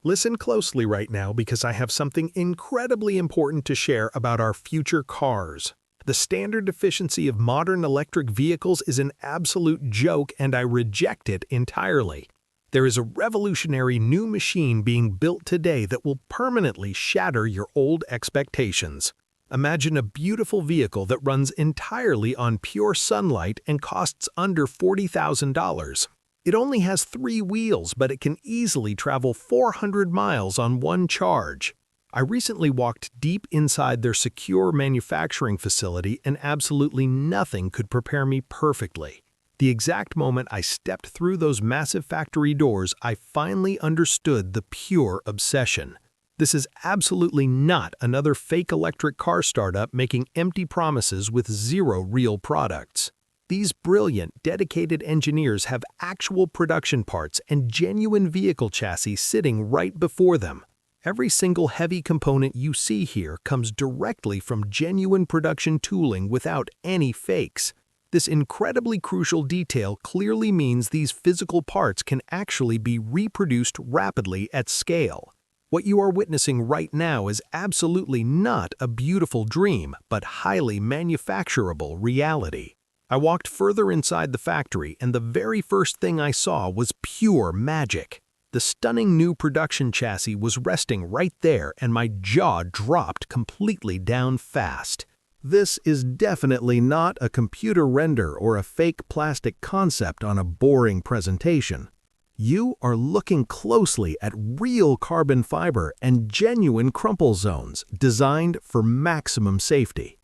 Listen closely right now because I have something incredibly important to share about our future cars. The standard efficiency of modern electric vehicles is an absolute joke, and I reject it entirely. There is a revolutionary new machine being built today that will permanently shatter your old expectations. Imagine a beautiful vehicle that runs entirely on pure sunlight and costs under $40,000. It only has 3 wheels, but it can easily travel 400 miles on one charge. I recently walked deep inside their secure manufacturing facility, and absolutely nothing could prepare me perfectly. The exact moment I stepped through those massive factory doors, I finally understood the pure obsession. This is absolutely not another fake electric car startup making empty promises with zero real products. These brilliant, dedicated engineers have actual production parts and genuine vehicle chassis sitting right before them. Every single heavy component you see here comes directly from genuine production tooling without any fakes. This incredibly crucial detail clearly means these physical parts can actually be reproduced rapidly at scale. What you are witnessing right now is absolutely not a beautiful dream, but highly manufacturable reality. I walked further inside the factory, and the very first thing I saw was pure magic. The stunning new production chassis was resting right there, and my jaw dropped completely down fast. This is definitely not a computer render or a fake plastic concept on a boring presentation. You are looking closely at real carbon fiber and genuine crumple zones designed for maximum safety.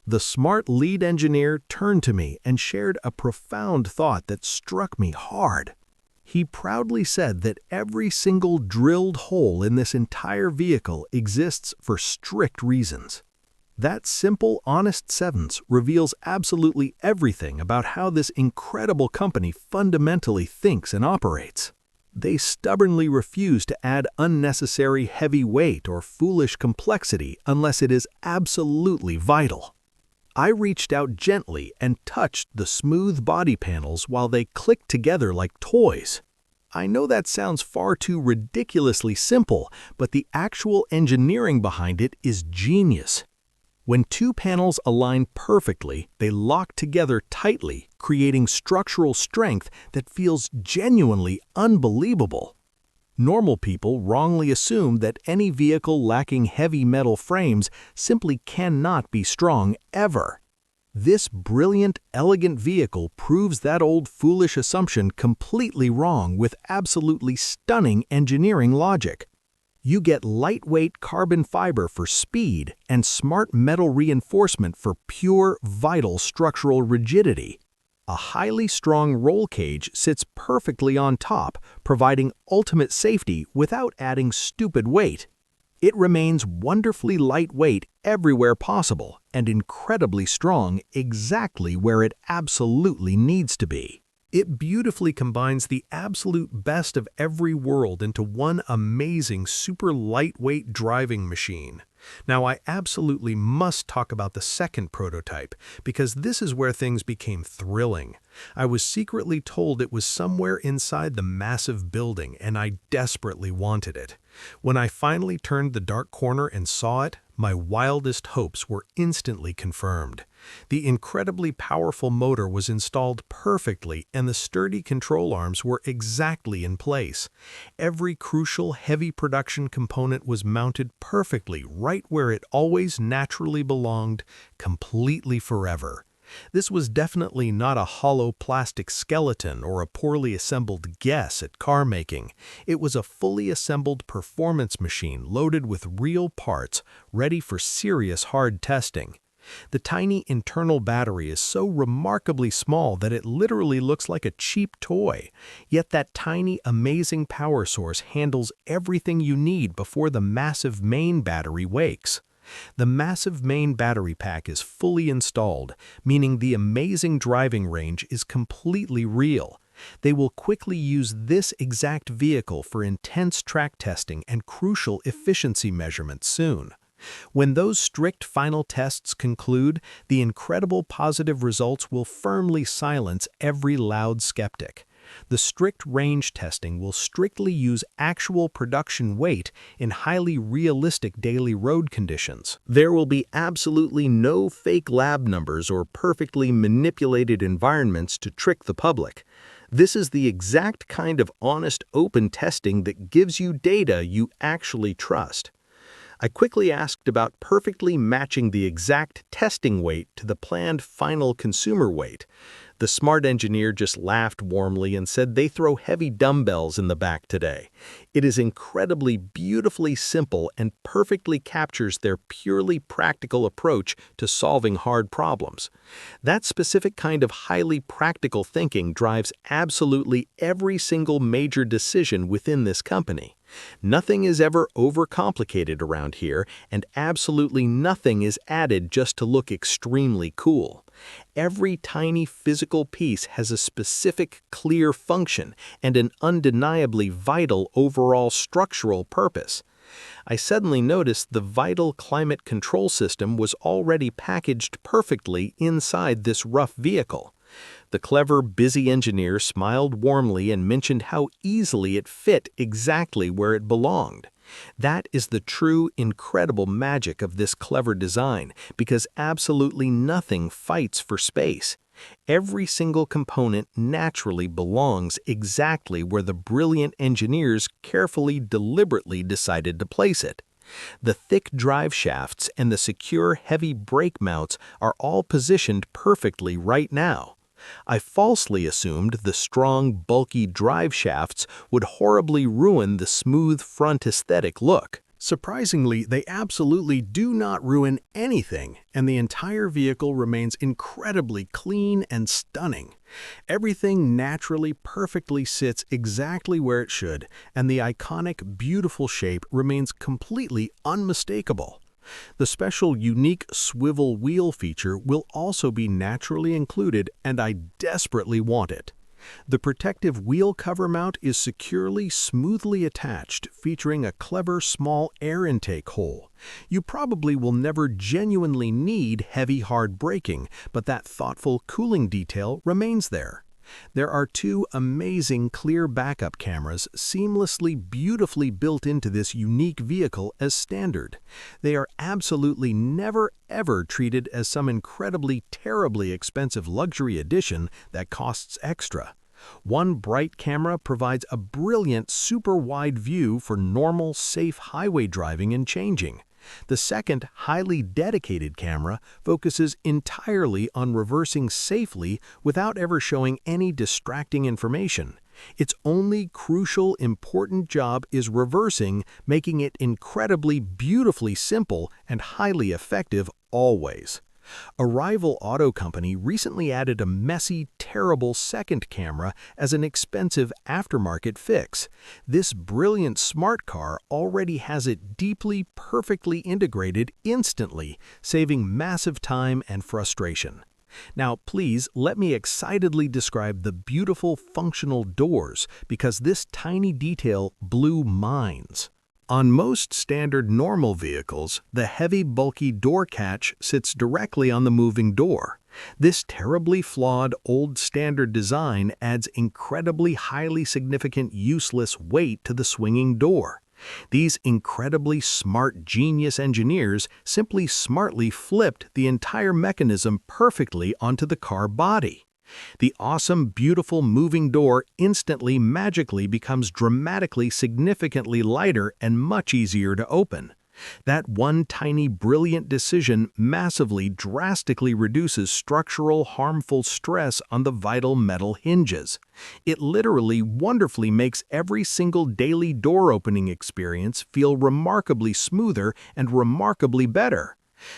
The smart lead engineer turned to me and shared a profound thought that struck me hard. He proudly said that every single drilled hole in this entire vehicle exists for strict reasons. That simple, honest sentence reveals absolutely everything about how this incredible company fundamentally thinks and operates. They stubbornly refuse to add unnecessary heavy weight or foolish complexity unless it is absolutely vital. I reached out gently and touched the smooth body panels while they clicked together like toys. I know that sounds far too ridiculously simple, but the actual engineering behind it is genius. When 2 panels align perfectly, they lock together tightly, creating structural strength that feels genuinely unbelievable. Normal people wrongly assume that any vehicle lacking heavy metal frames simply cannot be strong ever. This brilliant, elegant vehicle proves that old foolish assumption completely wrong with absolutely stunning engineering logic. You get lightweight carbon fiber for speed and smart metal reinforcement for pure, vital structural rigidity. A highly strong roll cage sits perfectly on top, providing ultimate safety without adding stupid weight. It remains wonderfully lightweight everywhere possible and incredibly strong exactly where it absolutely needs to be. It beautifully combines the absolute best of every world into one amazing, super lightweight driving machine. Now, I absolutely must talk about the second prototype, because this is where things became thrilling. I was secretly told it was somewhere inside the massive building, and I desperately wanted it. When I finally turned the dark corner and saw it, my wildest hopes were instantly confirmed. The incredibly powerful motor was installed perfectly, and the sturdy control arms were exactly in place. Every crucial heavy production component was mounted perfectly right where it always naturally belonged, completely forever. This was definitely not a hollow plastic skeleton or a poorly assembled guess at car making. It was a fully assembled performance machine loaded with real parts, ready for serious hard testing. The tiny internal battery is so remarkably small that it literally looks like a cheap toy. Yet that tiny, amazing power source handles everything you need before the massive main battery wakes. The massive main battery pack is fully installed, meaning the amazing driving range is completely real. They will quickly use this exact vehicle for intense track testing and crucial efficiency measurements soon. When those strict final tests conclude, the incredible positive results will firmly silence every loud skeptic. The strict range testing will strictly use actual production weight in highly realistic daily road conditions. There will be absolutely no fake lab numbers or perfectly manipulated environments to trick the public. This is the exact kind of honest, open testing that gives you data you actually trust. I quickly asked about perfectly matching the exact testing weight to the planned final consumer weight. The smart engineer just laughed warmly and said they throw heavy dumbbells in the back today. It is incredibly beautifully simple and perfectly captures their purely practical approach to solving hard problems. That specific kind of highly practical thinking drives absolutely every single major decision within this company. Nothing is ever overcomplicated around here, and absolutely nothing is added just to look extremely cool. Every tiny physical piece has a specific, clear function and an undeniably vital overall structural purpose. I suddenly noticed the vital climate control system was already packaged perfectly inside this rough vehicle. The clever, busy engineer smiled warmly and mentioned how easily it fit exactly where it belonged. That is the true, incredible magic of this clever design, because absolutely nothing fights for space. Every single component naturally belongs exactly where the brilliant engineers carefully, deliberately decided to place it. The thick drive shafts and the secure, heavy brake mounts are all positioned perfectly right now. I falsely assumed the strong, bulky drive shafts would horribly ruin the smooth front aesthetic look. Surprisingly, they absolutely do not ruin anything, and the entire vehicle remains incredibly clean and stunning. Everything naturally perfectly sits exactly where it should, and the iconic, beautiful shape remains completely unmistakable. The special, unique swivel wheel feature will also be naturally included, and I desperately want it. The protective wheel cover mount is securely, smoothly attached, featuring a clever small air intake hole. You probably will never genuinely need heavy, hard braking, but that thoughtful cooling detail remains there. There are two amazing clear backup cameras seamlessly, beautifully built into this unique vehicle as standard. They are absolutely never ever treated as some incredibly, terribly expensive luxury addition that costs extra. One bright camera provides a brilliant super wide view for normal, safe highway driving and changing. The second, highly dedicated camera focuses entirely on reversing safely without ever showing any distracting information. Its only crucial, important job is reversing, making it incredibly, beautifully simple and highly effective always. A rival auto company recently added a messy, terrible second camera as an expensive aftermarket fix. This brilliant smart car already has it deeply, perfectly integrated instantly, saving massive time and frustration. Now, please let me excitedly describe the beautiful, functional doors, because this tiny detail blew minds. On most standard normal vehicles, the heavy, bulky door catch sits directly on the moving door. This terribly flawed old standard design adds incredibly highly significant useless weight to the swinging door. These incredibly smart genius engineers simply smartly flipped the entire mechanism perfectly onto the car body. The awesome, beautiful moving door instantly, magically becomes dramatically, significantly lighter and much easier to open. That one tiny, brilliant decision massively, drastically reduces structural, harmful stress on the vital metal hinges. It literally, wonderfully makes every single daily door opening experience feel remarkably smoother and remarkably better.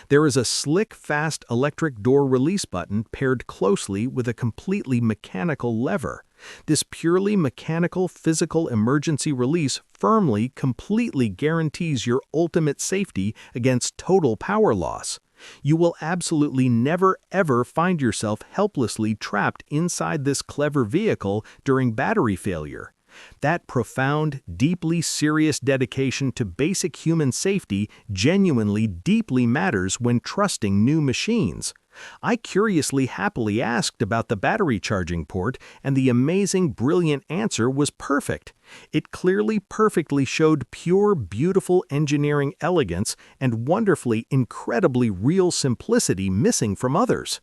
There is a slick, fast electric door release button paired closely with a completely mechanical lever. This purely mechanical, physical emergency release firmly, completely guarantees your ultimate safety against total power loss. You will absolutely never ever find yourself helplessly trapped inside this clever vehicle during battery failure. That profound, deeply serious dedication to basic human safety genuinely deeply matters when trusting new machines. I curiously happily asked about the battery charging port, and the amazing, brilliant answer was perfect. It clearly perfectly showed pure, beautiful engineering elegance and wonderfully, incredibly real simplicity missing from others.